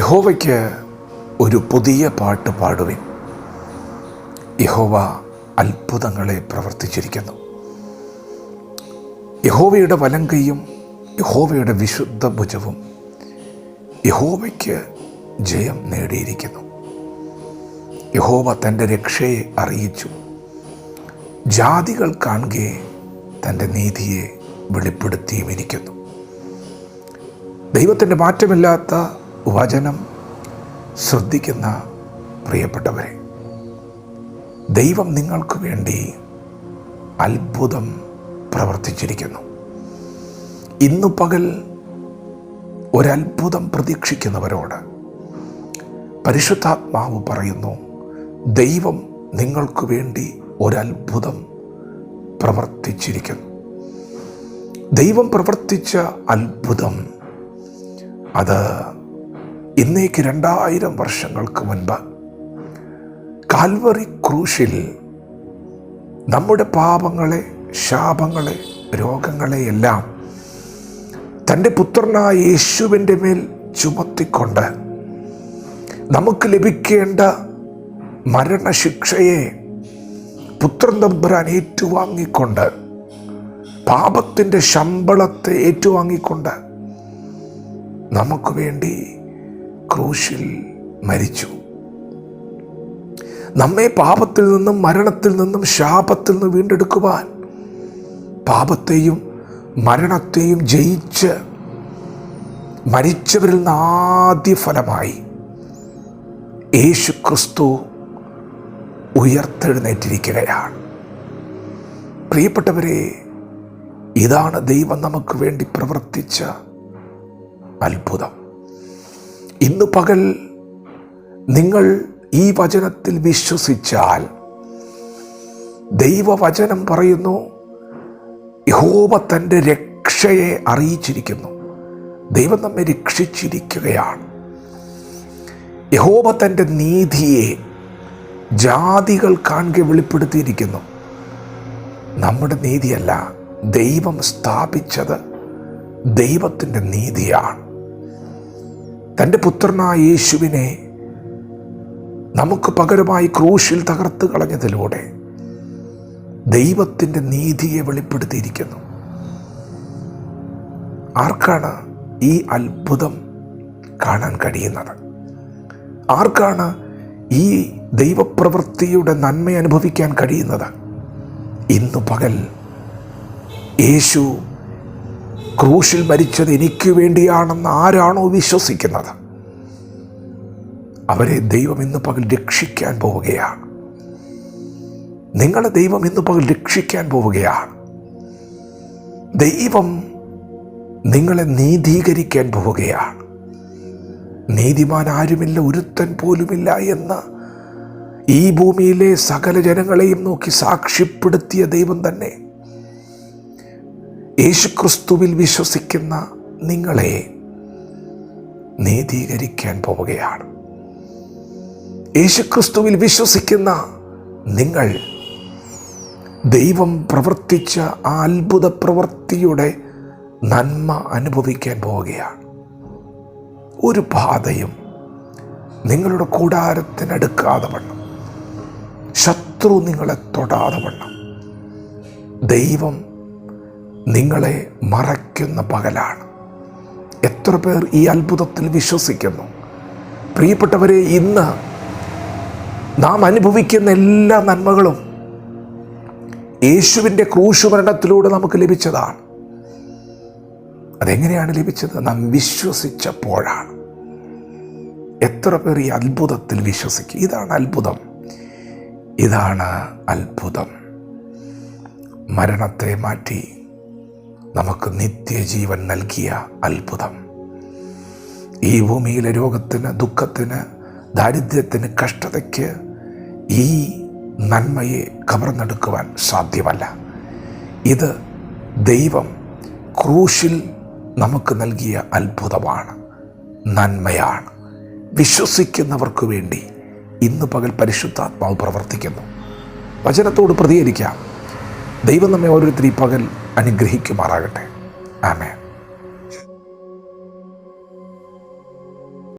യഹോവയ്ക്ക് ഒരു പുതിയ പാട്ട് പാടുവിൻ. യഹോവ അത്ഭുതങ്ങളെ പ്രവർത്തിച്ചിരിക്കുന്നു. യഹോവയുടെ വലങ്കൈയും യഹോവയുടെ വിശുദ്ധ ഭുജവും യഹോവയ്ക്ക് ജയം നേടിയിരിക്കുന്നു. യഹോവ തൻ്റെ രക്ഷയെ അറിയിച്ചു. ജാതികൾ കാണുകെ തൻ്റെ നീതിയെ വെളിപ്പെടുത്തിയുമിരിക്കുന്നു. ദൈവത്തിൻ്റെ മാറ്റമില്ലാത്ത വചനം ശ്രദ്ധിക്കുന്ന പ്രിയപ്പെട്ടവരെ, ദൈവം നിങ്ങൾക്ക് വേണ്ടി അത്ഭുതം പ്രവർത്തിച്ചിരിക്കുന്നു. ഇന്നു പകൽ ഒരത്ഭുതം പ്രതീക്ഷിക്കുന്നവരോട് പരിശുദ്ധാത്മാവ് പറയുന്നു, ദൈവം നിങ്ങൾക്ക് വേണ്ടി ഒരത്ഭുതം പ്രവർത്തിച്ചിരിക്കുന്നു. ദൈവം പ്രവർത്തിച്ച അത്ഭുതം അത് ഇന്നേക്ക് 2000 വർഷങ്ങൾക്ക് മുൻപ് കാൽവറി ക്രൂശിൽ നമ്മുടെ പാപങ്ങളെ, ശാപങ്ങളെ, രോഗങ്ങളെ എല്ലാം തൻ്റെ പുത്രനായ യേശുവിൻ്റെ മേൽ ചുമത്തിക്കൊണ്ട് നമുക്ക് ലഭിക്കേണ്ട മരണശിക്ഷയെ പുത്രൻ തമ്പുരാൻ ഏറ്റുവാങ്ങിക്കൊണ്ട്, പാപത്തിൻ്റെ ശമ്പളത്തെ ഏറ്റുവാങ്ങിക്കൊണ്ട് നമുക്ക് വേണ്ടി ക്രൂശിൽ മരിച്ചു. നമ്മെ പാപത്തിൽ നിന്നും, മരണത്തിൽ നിന്നും, ശാപത്തിൽ നിന്ന് വീണ്ടെടുക്കുവാൻ, പാപത്തെയും മരണത്തെയും ജയിച്ച് മരിച്ചവരിൽ നിന്ന് ആദ്യ ഫലമായി യേശു ക്രിസ്തു ഉയർത്തെഴുന്നേറ്റിരിക്കുകയാണ്. പ്രിയപ്പെട്ടവരെ, ഇതാണ് ദൈവം നമുക്ക് വേണ്ടി പ്രവർത്തിച്ച അത്ഭുതം. ഇന്ന് പകൽ നിങ്ങൾ ഈ വചനത്തിൽ വിശ്വസിച്ചാൽ, ദൈവവചനം പറയുന്നു, യഹോവ തൻ്റെ രക്ഷയെ അറിയിച്ചിരിക്കുന്നു. ദൈവം നമ്മെ രക്ഷിച്ചിരിക്കുകയാണ്. യഹോവ തൻ്റെ നീതിയെ ജാതികൾ കാണുക വെളിപ്പെടുത്തിയിരിക്കുന്നു. നമ്മുടെ നീതിയല്ല, ദൈവം സ്ഥാപിച്ചത് ദൈവത്തിൻ്റെ നീതിയാണ്. തൻ്റെ പുത്രനായ യേശുവിനെ നമുക്ക് പകരമായി ക്രൂശിൽ തകർത്ത് കളഞ്ഞതിലൂടെ ദൈവത്തിൻ്റെ നീതിയെ വെളിപ്പെടുത്തിയിരിക്കുന്നു. ആർക്കാണ് ഈ അത്ഭുതം കാണാൻ കഴിയുന്നത്? ആർക്കാണ് ഈ ദൈവപ്രവൃത്തിയുടെ നന്മ അനുഭവിക്കാൻ കഴിയുന്നത്? ഇന്നു പകൽ യേശു ക്രൂശിൽ മരിച്ചത് എനിക്ക് വേണ്ടിയാണെന്ന് ആരാണോ വിശ്വസിക്കുന്നത്, അവരെ ദൈവം ഇന്ന് പകൽ രക്ഷിക്കാൻ പോവുകയാണ്. നിങ്ങളെ ദൈവം ഇന്ന് പകൽ രക്ഷിക്കാൻ പോവുകയാണ്. ദൈവം നിങ്ങളെ നീതീകരിക്കാൻ പോവുകയാണ്. നീതിമാൻ ആരുമില്ല, ഒരുത്തൻ പോലുമില്ല എന്ന് ഈ ഭൂമിയിലെ സകല ജനങ്ങളെയും നോക്കി സാക്ഷ്യപ്പെടുത്തിയ ദൈവം തന്നെ യേശുക്രിസ്തുവിൽ വിശ്വസിക്കുന്ന നിങ്ങളെ നീതീകരിക്കാൻ പോവുകയാണ്. യേശുക്രിസ്തുവിൽ വിശ്വസിക്കുന്ന നിങ്ങൾ ദൈവം പ്രവർത്തിച്ച ആ അത്ഭുത പ്രവൃത്തിയുടെ നന്മ അനുഭവിക്കാൻ പോവുകയാണ്. ഒരു ബാധയും നിങ്ങളുടെ കൂടാരത്തിനടുക്കാതെ വണ്ണം, ശത്രു നിങ്ങളെ തൊടാതെ വണ്ണം ദൈവം നിങ്ങളെ മറയ്ക്കുന്ന പകലാണ്. എത്ര പേർ ഈ അത്ഭുതത്തിൽ വിശ്വസിക്കുന്നു? പ്രിയപ്പെട്ടവരെ, ഇന്ന് നാം അനുഭവിക്കുന്ന എല്ലാ നന്മകളും യേശുവിൻ്റെ ക്രൂശുമരണത്തിലൂടെ നമുക്ക് ലഭിച്ചതാണ്. അതെങ്ങനെയാണ് ലഭിച്ചത്? നാം വിശ്വസിച്ചപ്പോഴാണ്. എത്ര പേർ ഈ അത്ഭുതത്തിൽ വിശ്വസിക്കും? ഇതാണ് അത്ഭുതം. ഇതാണ് അത്ഭുതം. മരണത്തെ മാറ്റി നമുക്ക് നിത്യജീവൻ നൽകിയ അത്ഭുതം. ഈ ഭൂമിയിലെ രോഗത്തിന്, ദുഃഖത്തിന്, ദാരിദ്ര്യത്തിന്, കഷ്ടതയ്ക്ക് ഈ നന്മയെ കവർന്നെടുക്കുവാൻ സാധ്യമല്ല. ഇത് ദൈവം ക്രൂശിൽ നമുക്ക് നൽകിയ അത്ഭുതമാണ്, നന്മയാണ്. വിശ്വസിക്കുന്നവർക്ക് വേണ്ടി ഇന്ന് പകൽ പരിശുദ്ധാത്മാവ് പ്രവർത്തിക്കുന്നു. വചനത്തോട് പ്രതികരിക്കാം. ദൈവം നമ്മെ ഓരോരുത്തരും ഈ പകൽ അനുഗ്രഹിക്കുമാറാകട്ടെ. ആമേൻ.